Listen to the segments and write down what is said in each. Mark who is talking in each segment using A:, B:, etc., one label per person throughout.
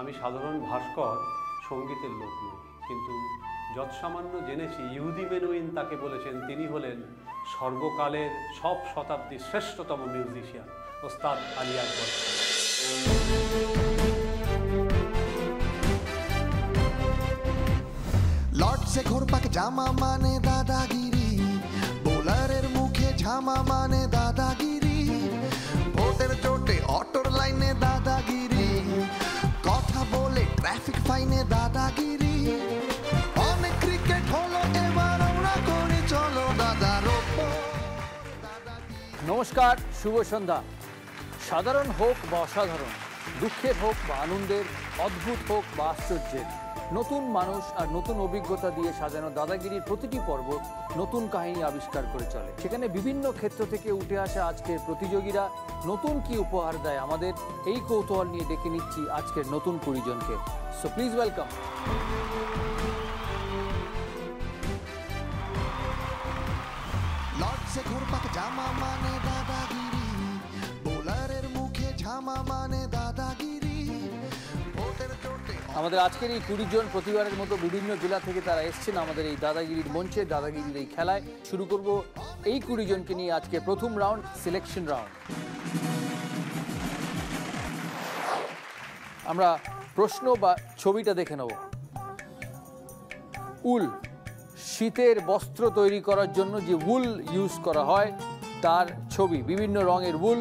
A: আমি সাধারণ ভাস্কর, সঙ্গীতের লোক নই, কিন্তু যৎসামান্য জেনেছি ইহুদি মেনুইন তাকে বলেছেন তিনি হলেন সর্বকালের সব শতাব্দীর শ্রেষ্ঠতম মিউজিশিয়ান, ওস্তাদ আলী আকবর।
B: লর্ডসে ঘোরপাক জামা মানে দাদাগিরি, বোলারের মুখে ঝামা মানে দাদাগিরি, ভোটের চোটে অটোর লাইনে দাদাগিরি, কথা বলে ট্রাফিক ফাইনে দাদাগিরি, অনেক ক্রিকেট হলো এবার আমরা করি চলো দাদার ওপর দাদাগিরি।
C: নমস্কার, শুভ সন্ধ্যা। সাধারণ হোক বা অসাধারণ, দুঃখের হোক বা আনন্দের, অদ্ভুত হোক বা আশ্চর্যের, নতুন মানুষ আর নতুন অভিজ্ঞতা দিয়ে সাজানো দাদাগিরির প্রতিটি পর্ব নতুন কাহিনী আবিষ্কার করে চলে। সেখানে বিভিন্ন ক্ষেত্র থেকে উঠে আসা আজকের প্রতিযোগীরা নতুন কি উপহার দেয় আমাদের, এই কৌতূহল নিয়ে ডেকে নিচ্ছি আজকের নতুন 20 জনকে। So please welcome.
B: লর্ডসে ঘোরপাক জামা মানে দাদাগিরি, বোলারের মুখে ঝামা মানে দাদাগিরি, ভোটের চোটে।
C: আমাদের আজকের এই 20 জন প্রতিবারের মতো বিভিন্ন জেলা থেকে তারা এসছেন আমাদের এই দাদাগিরির মঞ্চে, দাদাগিরির এই খেলায়। শুরু করব এই 20 জনকে নিয়ে আজকে প্রথম রাউন্ড, সিলেকশন রাউন্ড। আমরা প্রশ্ন বা ছবিটা দেখে নেব। উল, শীতের বস্ত্র তৈরি করার জন্য যে উল ইউজ করা হয় তার ছবি, বিভিন্ন রঙের উল,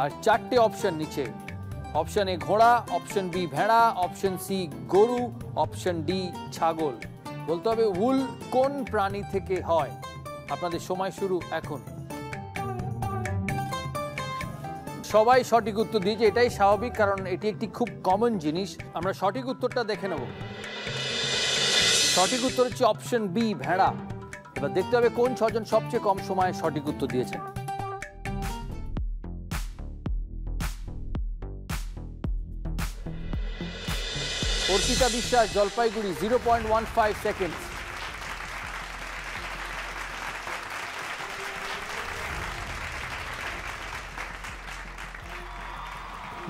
C: আর 4টে অপশন নিচে। অপশন এ ঘোড়া, অপশন বি ভেড়া, অপশন সি গরু, অপশন ডি ছাগল। বলতে হবে উল কোন প্রাণী থেকে হয়। আপনাদের সময় শুরু এখন। সবাই সঠিক উত্তর দিয়েছে, এটাই স্বাভাবিক, কারণ এটি একটি খুব কমন জিনিস। আমরা সঠিক উত্তরটা দেখে নেব। সঠিক উত্তর হচ্ছে অপশন বি ভেড়া। এবার দেখতে হবে কোন 6 জন সবচেয়ে কম সময়ে সঠিক উত্তর দিয়েছেন। Arpita Biswas, Jalpaiguri, 0.15 second.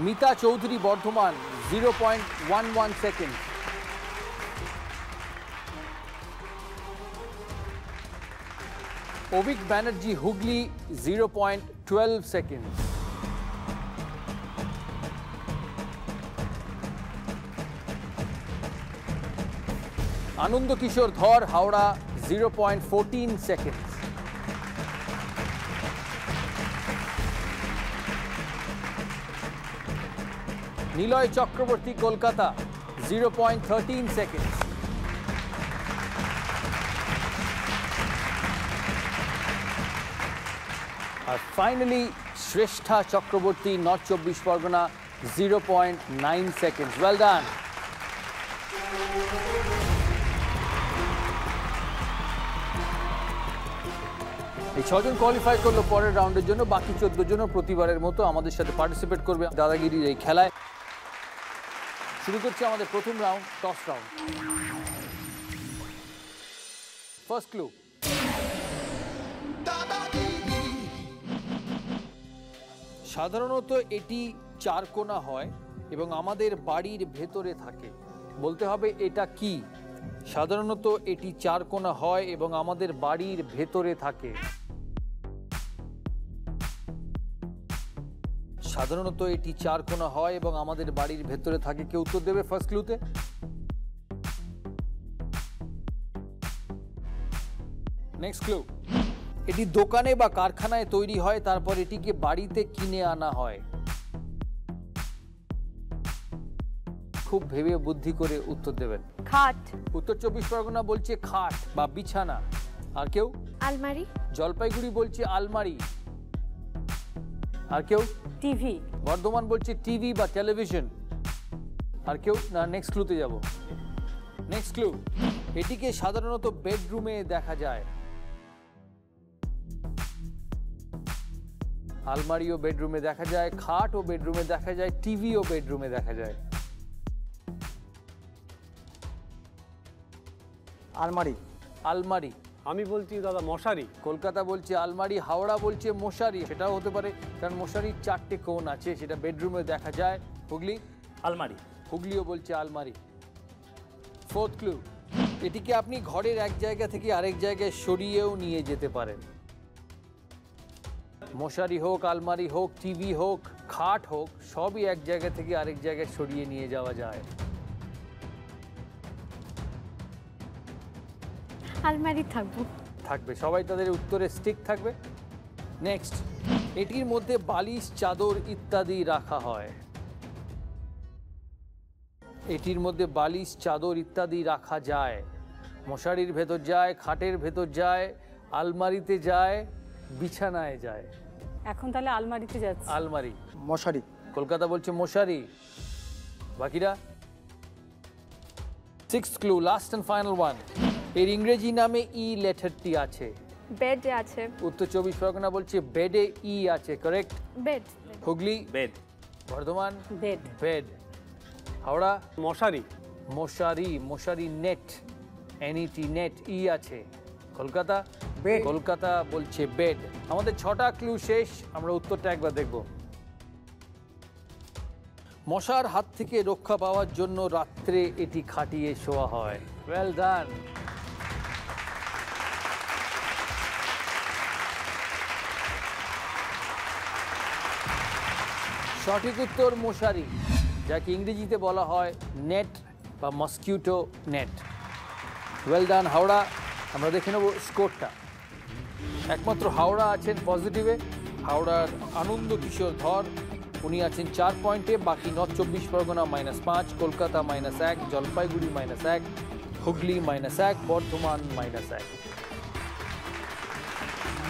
C: Mita Chowdhury, Bardhaman, 0.11 second. Abhik Banerjee, Hooghly, 0.12 second. Ananda Kishore Dhar, Howrah, 0.14 second. Niloy Chakraborty, Kolkata, 0.13 second. আর finally Shreshtha Chakraborty, north 24 Parganas, 0.9 second. Well done. এই 6 জন কোয়ালিফাই করলো পরের রাউন্ডের জন্য। বাকি 14 জনও প্রতিবারের মতো আমাদের সাথে পার্টিসিপেট করবে দাদাগিরির এই খেলায়। শুরু করছে আমাদের প্রথম round, toss round. First clue. সাধারণত এটি 4 কোণা হয় এবং আমাদের বাড়ির ভেতরে থাকে। বলতে হবে এটা কি। সাধারণত এটি 4 কোণা হয় এবং আমাদের বাড়ির ভেতরে থাকে। সাধারণত এটি 4 কোণা হয় এবং আমাদের বাড়ির ভেতরে থাকে। কেউ উত্তর দেবে ফার্স্ট ক্লুতে? Next clue. এটি দোকানে বা কারখানায় তৈরি হয়, তারপর এটিকে বাড়িতে কিনে আনা হয়। খুব ভেবে বুদ্ধি করে উত্তর দেবেন।
D: খাট।
C: উত্তর 24 পরগনা বলছে খাট বা বিছানা। আর কেউ?
D: আলমারি।
C: জলপাইগুড়ি বলছে আলমারি। আর কেউ?
D: টিভি।
C: বর্ধমান বলছে টিভি বা টেলিভিশন। আর কেউ? না, নেক্সট ক্লুতে যাব। Next clue. এটিকে সাধারণত বেডরুমে দেখা যায়। আলমারিও বেডরুমে দেখা যায়, খাটও বেডরুমে দেখা যায়, টিভিও বেডরুমে দেখা যায়।
E: আলমারি।
C: আলমারি।
A: আমি বলছি দাদা মশারি।
C: কলকাতা বলছে আলমারি, হাওড়া বলছে মশারি। সেটাও হতে পারে, কারণ মশারির 4টে কোণ আছে, সেটা বেডরুমে দেখা যায়। হুগলি?
E: আলমারি।
C: হুগলিও বলছে আলমারি। ফোর্থ ক্লু, এটিকে আপনি ঘরের এক জায়গা থেকে আরেক জায়গায় সরিয়েও নিয়ে যেতে পারেন। মশারি হোক, আলমারি হোক, টিভি হোক, খাট হোক, সবই এক জায়গা থেকে আরেক জায়গায় সরিয়ে নিয়ে যাওয়া যায়।
D: আলমারি
C: থাকবে, সবাই তাদের উত্তরে স্টিক থাকবে। নেক্সট, এটির মধ্যে বালিশ, চাদর ইত্যাদি রাখা হয়। এটির মধ্যে বালিশ, চাদর ইত্যাদি রাখা যায়। মশারির ভেতর যায়, খাটের ভেতর যায়, আলমারিতে যায়, বিছানায় যায়।
D: এখন তাহলে আলমারিতে যাচ্ছে।
C: আলমারি।
E: মশারি।
C: কলকাতা বলছে মশারি। বাকিরা? Sixth clue, last and final one. এর ইংরেজি নামে ই লেটারটি আছে।
D: বেড আছে।
C: উত্তর 24 পরগনা বলছে বেডে ই আছে। Correct.
D: Bed.
C: Hooghly
A: bed.
C: Bardhaman
D: bed.
C: Bed. Howrah
A: মশারি।
C: মশারি। মশারি নেট, এনইটি নেট, ই আছে। কলকাতা
E: বেড।
C: কলকাতা বলছে বেড। আমাদের 6টা ক্লু শেষ, আমরা উত্তরটা একবার দেখব। মশার হাত থেকে রক্ষা পাওয়ার জন্য রাত্রে এটি খাটিয়ে শোয়া হয়। Well done. সঠিক উত্তর মশারি, যাকে ইংরেজিতে বলা হয় নেট বা mosquito net. Well done Howrah. আমরা দেখে নেব স্কোরটা। একমাত্র হাওড়া আছেন পজিটিভে। হাওড়ার আনন্দ কিশোর ধর, উনি আছেন 4 পয়েন্টে। বাকি নর্থ 24 পরগনা -5, কলকাতা -1, জলপাইগুড়ি -1, হুগলি -1, বর্ধমান -1।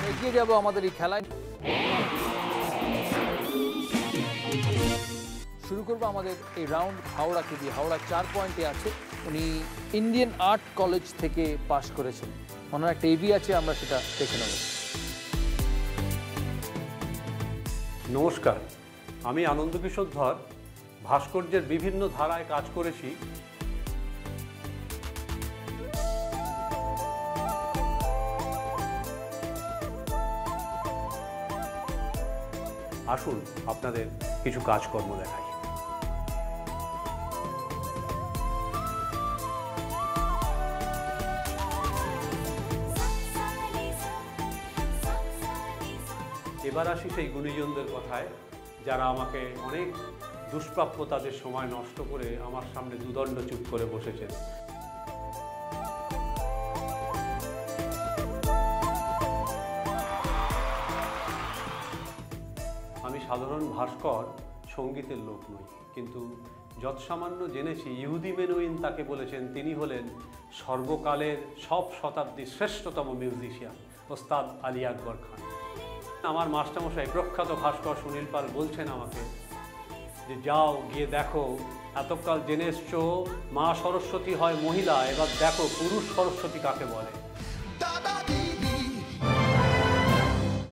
C: এগিয়ে যাব আমাদের এই খেলায়। শুরু করবো আমাদের এই রাউন্ড হাওড়াকে দিয়ে। হাওড়া 4 পয়েন্টে আছে। উনি ইন্ডিয়ান আর্ট কলেজ থেকে পাশ করেছেন। ওনার একটা এবি আছে, আমরা সেটা দেখে নেব।
A: নমস্কার, আমি আনন্দকিশোর ধর। ভাস্কর্যের বিভিন্ন ধারায় কাজ করেছি। আসুন আপনাদের কিছু কাজকর্ম দেখাই। এবার আসি সেই গুণীজনদের কথায়, যারা আমাকে অনেক দুষ্প্রাপ্য তাদের সময় নষ্ট করে আমার সামনে দুদণ্ড চুপ করে বসেছেন। আমি সাধারণ ভাস্কর, সঙ্গীতের লোক নই, কিন্তু যৎসামান্য জেনেছি ইহুদি মেনুইন তাকে বলেছেন তিনি হলেন সর্বকালের সব শতাব্দীর শ্রেষ্ঠতম মিউজিশিয়ান ওস্তাদ আলী আকবর খান। আমার মাস্টারমশাই প্রখ্যাত ভাস্কর সুনীল পাল বলছেন আমাকে যে যাও গিয়ে দেখো, এতকাল জেনে এসছো মা সরস্বতী হয় মহিলা, এবার দেখো পুরুষ সরস্বতী কাকে বলে।